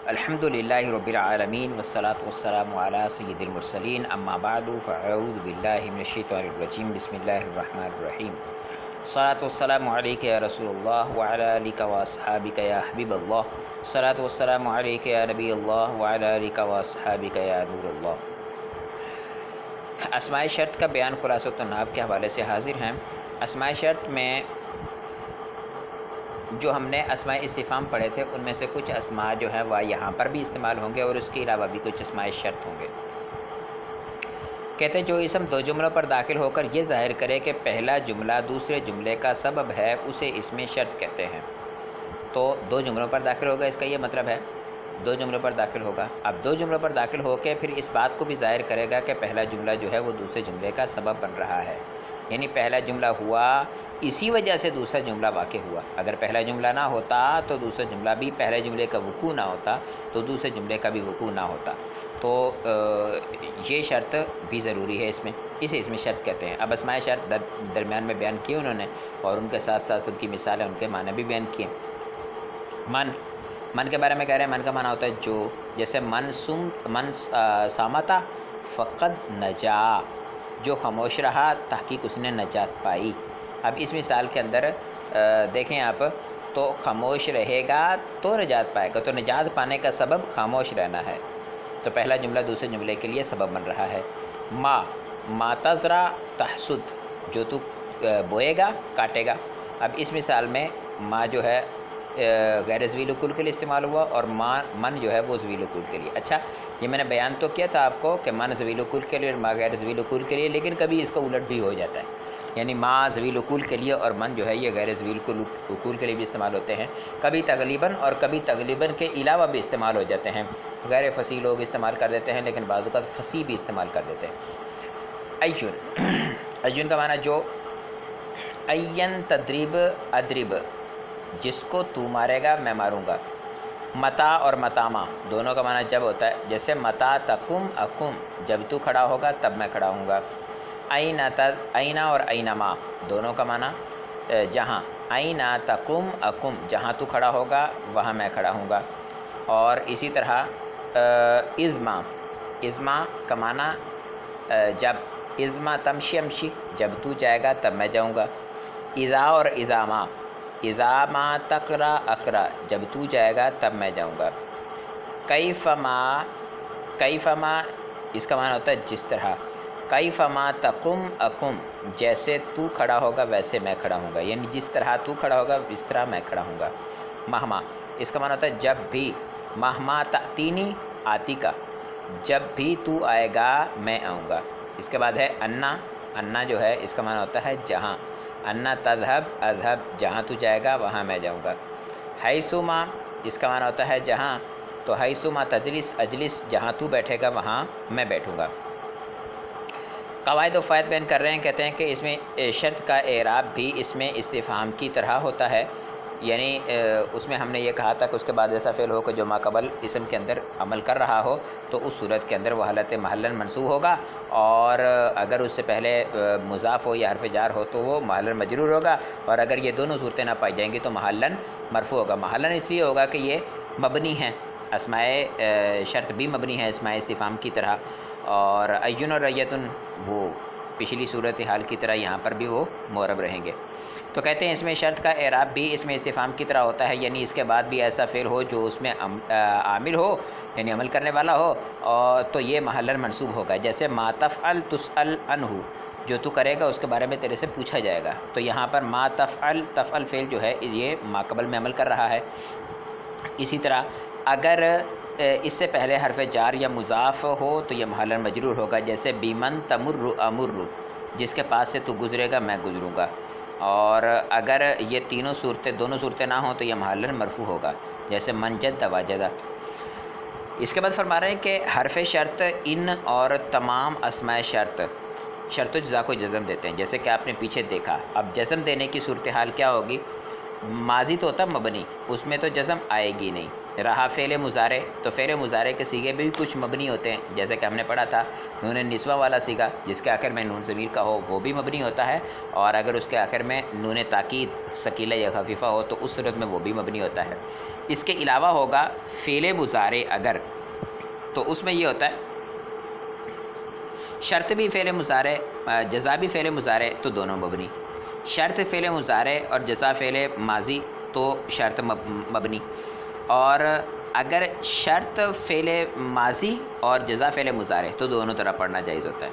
الحمد للہ رب العالمین والصلاة والسلام علی سید المرسلین اما بعد فاعوذ باللہ من الشیطان الرجیم بسم اللہ الرحمن الرحیم الصلاة والسلام علیک یا رسول اللہ وعلی آلک واصحابک یا حبیب اللہ الصلاة والسلام علیک یا نبی اللہ وعلی آلک واصحابک یا نور اللہ۔ اسماء شرط کا بیان خلاصۃ النحو کے حوالے سے حاضر ہیں۔ اسماء شرط میں جو ہم نے اسماء استفہام پڑھے تھے ان میں سے کچھ اسماء جو ہیں وہ یہاں پر بھی استعمال ہوں گے اور اس کے علاوہ بھی کچھ اسماء شرط ہوں گے۔ کہتے ہیں جو اسم دو جملوں پر داخل ہو کر یہ ظاہر کرے کہ پہلا جملہ دوسرے جملے کا سبب ہے اسے اسم شرط کہتے ہیں۔ تو دو جملوں پر داخل ہوگا، اس کا یہ مطلب ہے دو جملوں پر داخل ہوگا۔ اب دو جملوں پر داخل ہو کے پھر اس بات کو بھی ظاہر کرے گا کہ پہلا جملہ جو ہے وہ دوسرے جملے کا سبب بن رہا ہے، یعنی پہلا جملہ ہوا اسی وجہ سے دوسرا جملہ واقع ہوا۔ اگر پہلا جملہ نہ ہوتا تو دوسرا جملہ بھی، پہلے جملے کا وقوع نہ ہوتا تو دوسرے جملے کا بھی وقوع نہ ہوتا۔ تو یہ شرط بھی ضروری ہے اس میں، اسے اس میں شرط کہتے ہیں۔ اب اسماء شرط درمیان میں بیان کیے انہوں نے، اور ان کے ساتھ ساتھ ان کی مثالیں، ان کے معنی بھی بیان کیے۔ من کے بارے میں کہہ رہے ہیں، من کا معنی ہوتا ہے جو، جیسے من سامتا فقد نجا، جو خاموش رہا تحقیق اس نے نجات پائی۔ اب اس مثال کے اندر دیکھیں آپ، تو خاموش رہے گا تو نجات پائے گا، تو نجات پانے کا سبب خاموش رہنا ہے، تو پہلا جملہ دوسرے جملے کے لیے سبب بن رہا ہے۔ ما تزرع تحصد، جو تو بوئے گا کاٹے گا۔ اب اس مثال میں ما جو ہے غیر ذویل الکل کے لیے استعمال ہوا، اور من جو ہے وہ ذویل الکل کے لیے۔ اچھا، یہ میں نے بیان تو کیا تھا آپ کو کہ من ذویل الکل کے لیے اور ما غیر ذویل الکل کے لیے، لیکن کبھی اس کا الٹ بھی ہو جاتا ہے، یعنی ما ذویل الکل کے لیے اور من جو ہے یہ غیر ذویل الکل کے لیے بھی استعمال ہوتے ہیں۔ کبھی تغلیباً اور کبھی تغلیباً کے علاوہ بھی استعمال ہو جاتے ہیں۔ غیر فصیح لوگ استعمال کر دیتے ہیں، لیکن بعض اوقات فصیح بھی استعمال کر دیتے ہیں۔ ایجن کا معنی جو، این تدریب ادرب، جس کو تو مارے گا میں ماروں گا۔ متا اور متاما دونوں کا معنی جب ہوتا ہے، جیسے متا تقم اقم، جب تو کھڑا ہوگا تب میں کھڑا ہوں گا۔ اینا اور اینما دونوں کا معنی جہاں، اینا تقم اقم، جہاں تو کھڑا ہوگا وہاں میں کھڑا ہوں گا۔ اور اسی طرح ازما کا معنی جب، ازما تمشی امشی، جب تو جائے گا تب میں جاؤں گا۔ اذا اور ازاما، اذا ما تقرا اقرا، جب تو جائے گا تب میں جاؤں گا۔ کیفما اس کا معنی ہوتا ہے جس طرح، کیفما تقم اقم، جیسے تو کھڑا ہوگا ویسے میں کھڑا ہوں گا، یعنی جس طرح تو کھڑا ہوگا اس طرح میں کھڑا ہوں گا۔ مہما اس کا معنی ہوتا ہے جب بھی، مہما تأتینی آتی کا، جب بھی تو آئے گا میں آؤں گا۔ اس کے بعد ہے انا جو ہے اس کا معنی ہوتا ہے جہاں، انا تذهب اذهب، جہاں تو جائے گا وہاں میں جاؤں گا۔ حیثما اس کا معنی ہوتا ہے جہاں، تو حیثما تجلس اجلس، جہاں تو بیٹھے گا وہاں میں بیٹھوں گا۔ قواعد و فوائد بیان کر رہے ہیں، کہتے ہیں کہ اس میں شرط کا اعراب بھی اس میں استفہام کی طرح ہوتا ہے، یعنی اس میں ہم نے یہ کہا تھا کہ اس کے بعد ایسا فعل ہو کہ جو ما قبل اسم کے اندر عمل کر رہا ہو، تو اس صورت کے اندر وہ حالت محلاً منصوب ہوگا، اور اگر اس سے پہلے مضاف ہو یا حرف جار ہو تو وہ محلاً مجرور ہوگا، اور اگر یہ دونوں صورتیں نہ پائی جائیں گی تو محلاً مرفوع ہوگا۔ محلاً اس لیے ہوگا کہ یہ مبنی ہیں، اسماء شرط بھی مبنی ہے اسماء استفہام کی طرح، اور ایون اور ریتن وہ پچھلی صورتحال کی طرح یہاں پر بھی وہ معرب رہیں گے۔ تو کہتے ہیں اس میں شرط کا اعراب بھی اس میں استفہام کی طرح ہوتا ہے، یعنی اس کے بعد بھی ایسا فعل ہو جو اس میں عامل ہو، یعنی عمل کرنے والا ہو، اور تو یہ محلاً منصوب ہوگا۔ جیسے ما تفعل تسأل عنہ، جو تو کرے گا اس کے بارے میں تیرے سے پوچھا جائے گا، تو یہاں پر ما تفعل، تفعل فعل جو ہے یہ ما قبل میں عمل کر رہا ہے۔ اسی طرح اگر اس سے پہلے حرف جار یا مضاف ہو تو یہ محلاً مجرور ہوگا، جیسے بیمن تمر امر، جس کے پاس سے تو گزرے گا میں گزروں گا۔ اور اگر یہ دونوں صورتیں نہ ہوں تو یہ محلاً مرفوع ہوگا، جیسے من جد واجدہ۔ اس کے بعد فرما رہے ہیں کہ حرف شرط ان اور تمام اسماء شرط و جزا کو جزم دیتے ہیں، جیسے کہ آپ نے پیچھے دیکھا۔ اب جزم دینے کی صورتحال کیا ہوگی؟ ماضی تو ہوتا مبنی، اس میں تو جزم آئے گی نہیں، رہا فعل مضارع، تو فعل مضارع کے سیغے بھی کچھ مبنی ہوتے ہیں، جیسے کہ ہم نے پڑھا تھا نون نسوہ والا سیغہ جس کے آخر میں نون ضمیر کا ہو وہ بھی مبنی ہوتا ہے، اور اگر اس کے آخر میں نون تاکید ثقیلہ یا خفیفہ ہو تو اس صورت میں وہ بھی مبنی ہوتا ہے۔ اس کے علاوہ ہوگا فعل مضارع اگر، تو اس میں یہ ہوتا ہے شرط بھی فعل مضارع، جزا بھی فعل مضارع تو دونوں مبنی، شرط فعل مضارع اور جزا فعل ماضی تو شرط مبنی، اور اگر شرط فعل ماضی اور جزا فعل مضارع تو دونوں طرح پڑھنا جائز ہوتا ہے۔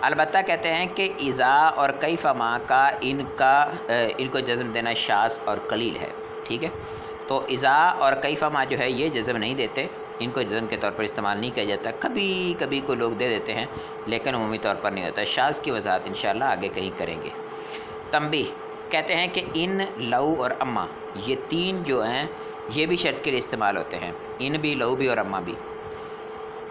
البتہ کہتے ہیں کہ اذا اور کیف ما کا ان کو جزم دینا شاذ اور قلیل ہے، ٹھیک ہے، تو اذا اور کیف ما جو ہے یہ جزم نہیں دیتے، ان کو جزم کے طور پر استعمال نہیں کیا جاتا، کبھی کبھی کو لوگ دے دیتے ہیں لیکن عمومی طور پر نہیں ہوتا۔ شاذ کی وضاحت انشاءاللہ آگے کہیں کریں گے۔ تنبیہ، کہتے ہیں کہ ان، لو اور اما یہ تین جو ہیں یہ بھی شرط کے لیے استعمال ہوتے ہیں، ان بھی، لو بھی اور اما بھی۔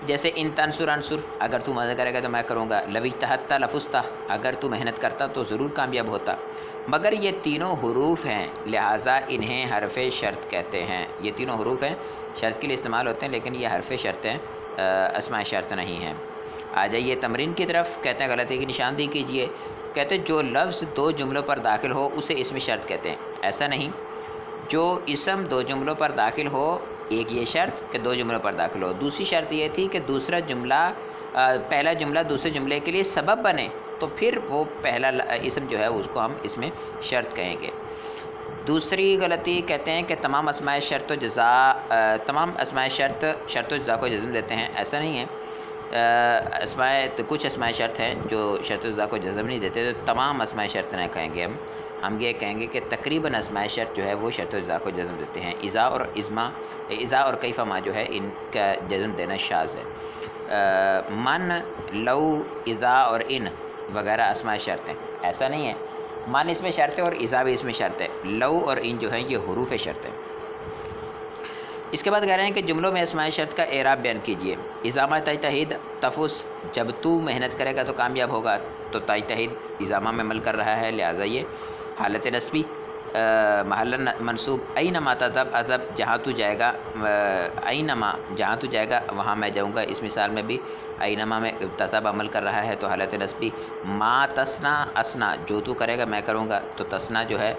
جیسے ان تنصر انصر، اگر تو مدد کرے گا تو میں کروں گا، لو اجتہدت لفزت، اگر تو محنت کرتا تو ضرور کامیاب ہوتا۔ مگر یہ تینوں حروف ہیں لہٰذا انہیں حرف شرط کہتے ہیں، یہ تینوں حروف ہیں شرط کے لیے استعمال ہوتے ہیں لیکن یہ حرف شرط ہیں، اسماء شرط نہیں ہیں۔ آ جائیے تمرین کی طرف، کہتے ہیں غلطی کی نشاندہی کیجئے۔ کہتے ہیں جو لفظ دو جملوں پر داخل ہو اسے اسم شرط کہتے ہیں، ایسا نہیں، جو اسم دو جملوں پر داخل ہو، ایک یہ شرط کہ دو جملوں پر داخل ہو، دوسری شرط یہ تھی کہ دوسرا جملہ، پہلا جملہ دوسرے جملے کے لیے سبب بنے، تو پھر وہ پہلا اسم جو ہے اس کو ہم اس میں شرط کہیں گے۔ دوسری غلطی کہتے ہیں کہ تمام اسماء شرط و جزا، تمام اسماء شرط و جزا کو جزم دیتے ہیں، ایسا نہیں ہے، کچھ اسماء شرط ہیں جو شرط و جزا کو جزم نہیں دیتے، تو تمام اسماء شرط نہ کہیں گے ہم یہ کہیں گے کہ تقریباً اسماء شرط جو ہے وہ شرط و جزا کو جزم دیتے ہیں۔ اذا اور کیف ما جو ہے ان کا جزم دینا شاذ ہے۔ من، لو، اذا اور ان وغیرہ اسماء شرط ہیں، ایسا نہیں ہے، من اس میں شرط ہے اور اذا بھی اس میں شرط ہے، لو اور ان جو ہیں یہ حروف شرط ہیں۔ اس کے بعد کہہ رہے ہیں کہ جملوں میں اسماء شرط کا اعراب بیان کیجئے۔ اذا ما تجتہد تفز، جب تو محنت کرے گا تو کامیاب ہوگا، تو تجتہد اذا ما میں عمل کر رہا ہے لہٰذا یہ حالت نصبی، محل منصوب۔ اینما تذهب، اذهب جہاں تو جائے گا، اینما جہاں تو جائے گا وہاں میں جاؤں گا، اس مثال میں بھی اینما میں تذهب عمل کر رہا ہے تو حالت نصبی۔ ما تصنع، اصنع جو تو کرے گا میں کروں گا، تو تصنع جو ہے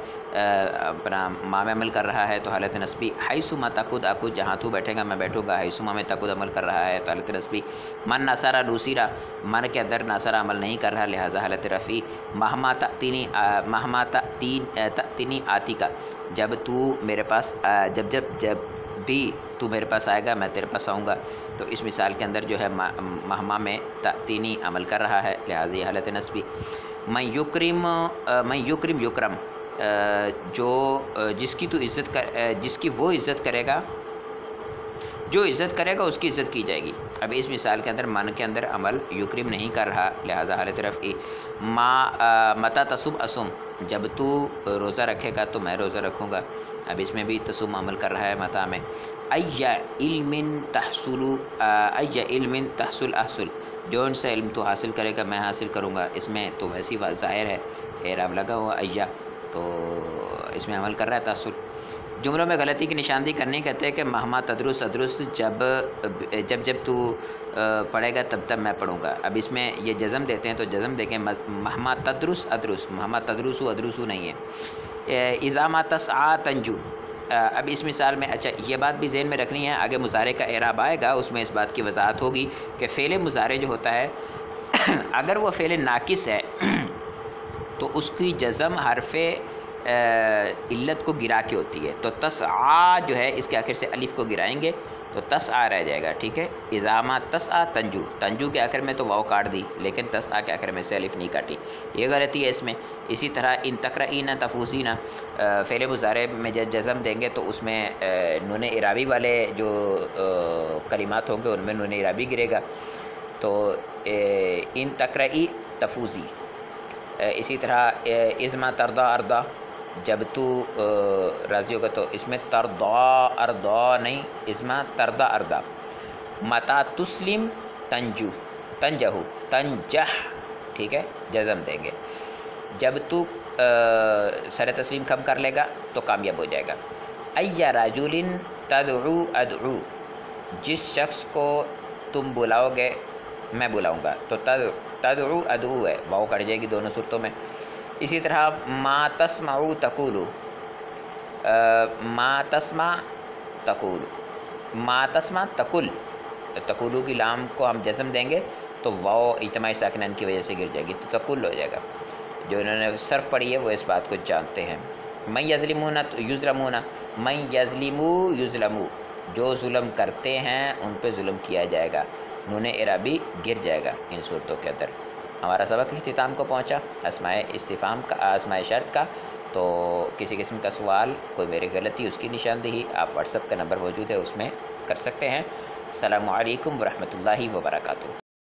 اپنا ما میں عمل کر رہا ہے تو حالت نصبی۔ حیث ما تقعد اقعد، جہاں تو بیٹھے گا میں بیٹھوں گا، حیث ما میں تقعد عمل کر رہا ہے تو حالت نصبی۔ من نصر نصیرہ، من کے اندر نصر عمل نہیں کر رہا لہٰذا حالت رفعی۔ مہما تأتینی آتی کا، جب تو میرے پاس، جب بھی تو میرے پاس آئے گا میں تیرے پاس آؤں گا، تو اس مثال کے اندر جو ہے مہما میں تأتینی عمل کر رہا ہے لہٰذا یہ حالت نصبی۔ من یکرم یکرم، جو جس کی تو عزت کر، جس کی وہ عزت کرے گا، جو عزت کرے گا اس کی عزت کی جائے گی۔ اب اس مثال کے اندر من کے اندر عمل یکرم نہیں کر رہا لہذا حالت رفعی۔ متی تصوم اصوم، جب تو روزہ رکھے گا تو میں روزہ رکھوں گا، اب اس میں بھی تصوم عمل کر رہا ہے متا میں۔ ای علم تحصل احصل، جو ان سے علم تو حاصل کرے گا میں حاصل کروں گا، اس میں تو ویسی بات ظاہر ہے، اعراب لگا ہوا ایا تو اس میں عمل کر رہا ہے تحصل۔ جملوں میں غلطی کی نشاندہی کرنے کہتے ہیں کہ مہما تدرس ادرس، جب تو پڑھے گا تب میں پڑھوں گا، اب اس میں یہ جزم دیتے ہیں تو جزم دیکھیں، مہما تدرس ادرس، مہما تدرسو ادرسو نہیں ہے۔ اذا ما تسعى تنجو، اب اس مثال میں، اچھا یہ بات بھی ذہن میں رکھنی ہے، آگے مضارع کا اعراب آئے گا اس میں اس بات کی وضاحت ہوگی کہ فعل مضارع جو ہوتا ہے اگر وہ فعل ناقص ہے تو اس کی جزم حرف علت کو گرا کے ہوتی ہے، تو تسعى جو ہے اس کے آخر سے الف کو گرائیں گے تو تسعى رہ جائے گا، ٹھیک ہے۔ اذا ما تسعى تنجو، تنجو کے آخر میں تو واو کاٹ دی لیکن تسعى کے آخر میں سے الف نہیں کاٹی، یہ غلطی ہے اس میں۔ اسی طرح ان تقرئین تفوزین، فعل مضارع میں جب جزم دیں گے تو اس میں نون اعرابی والے جو کلمات ہوں گے ان میں نون اعرابی گرے گا، تو ان تقرئی تفوزی۔ اسی طرح اذ ما ترضى ارضا، جب تو راضی ہوگا تو اس میں ترضا ارضا نہیں، اذ ما ترضى ارضا۔ متی تسلم تنجہ، ٹھیک ہے، جزم دیں گے، جب تو سر تسلیم کم کر لے گا تو کامیاب ہو جائے گا۔ ای رجل تدعو ادعو، جس شخص کو تم بلاؤ گے میں بلاؤں گا، تو تدعو ادعو ہے، واو کٹ جائے گی دونوں صورتوں میں۔ اسی طرح ما تسمعو تقولو، ما تسمع تقول، ما تسمع تقل، تقولو کی لام کو ہم جزم دیں گے تو واو اجتماعی ساکنین کی وجہ سے گر جائے گی تو تقل ہو جائے گا۔ جو انہوں نے صرف پڑھی ہے وہ اس بات کو جانتے ہیں۔ من یظلمون یظلمون، من یظلمو یظلمو، جو ظلم کرتے ہیں ان پہ ظلم کیا جائے گا، نون اعرابی گر جائے گا ان صورتوں کے اندر۔ ہمارا سبق اختتام کو پہنچا اسماء استفہام کا، اسماء شرط کا۔ تو کسی قسم کا سوال، کوئی میری غلطی، اس کی نشاندہی آپ واٹس ایپ کا نمبر موجود ہے اس میں کر سکتے ہیں۔ السلام علیکم ورحمۃ اللہ وبرکاتہ۔